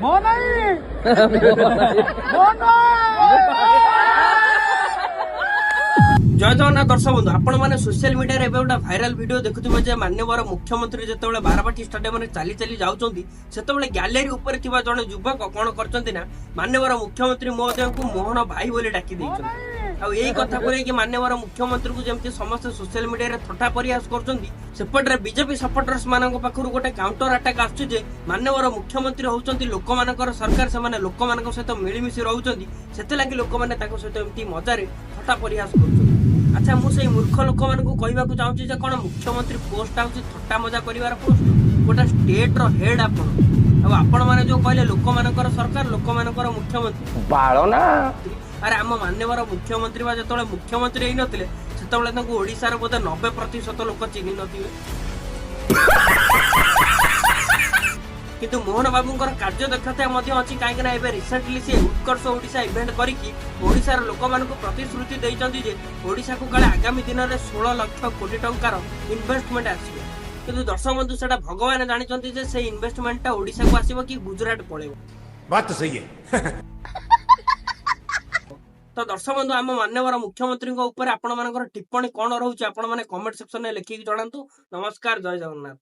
जय जगन्नाथ दर्शक बंधु आपण मैंने सोशल मीडिया रे गोटे भाइराल वीडियो देखुथिबे जे माननीय मुख्यमंत्री जेतेबेले बारबाटी स्टेडियम रे चली चली जाउचंती सेतेबेले गैलरी ऊपर थिबा जने युवक कोन करचंती ना माननीय मुख्यमंत्री महोदय को मोहन भाई बोली डाकी दैछंती आ एई कथा को कि माननीय मुख्यमंत्री को जेमती समस्त सोशल मीडिया रे थट्टा परिहास करचंती सेपटरे बीजेपी सपोर्टर्स मानक पाखरु गोटे काउंटर अटैक आछुचे जे माननीय मुख्यमंत्री होउचंती लोक मानकर सरकार से माने लोक मानक सहित मिलिमिशि रहउचंती सेते लागि लोक माने ताको सहित एमती मजारे थट्टा परिहास करचंती। अच्छा मुझे मूर्ख लोक मान कहवाक चाहूँगी जे कौन मुख्यमंत्री पोस्ट आउची थट्टा मजा कर पोस्ट गोटे स्टेट रो हेड आपण मैंने जो कहले लोक मानकर सरकार लोक मानकर मुख्यमंत्री बाळना अरे आम मान्यवर मुख्यमंत्री बा जो मुख्यमंत्री होई नथिले सेतेबेले ओडिशार बोधे 90% लोक चिन्हि नथिबे किंतु मोहन बाबूंकर कार्य दक्षता अच्छी कहीं रिसेंटली सी उत्कर्ष ओडिशा इवेंट करिकी ओडिशार लोक मानक प्रतिश्रुति देइचंती जे ओडिशा को काले आगामी दिन में 16 लाख कोटी टंकार इन्वेस्टमेंट आसीबो किंतु दर्शक बंधु सेटा भगवान जानिचंती जे से इन्वेस्टमेंटटा ओडिशा को आसीबो कि गुजरात पळेबो बात तो सही है। तो दर्शक बंधु आम मान्यवर मुख्यमंत्री ऊपर आपण मानकर टिप्पणी कौन रोचे आपण माने कमेंट सेक्शन में लिखिक जणांतु। नमस्कार, जय जगन्नाथ।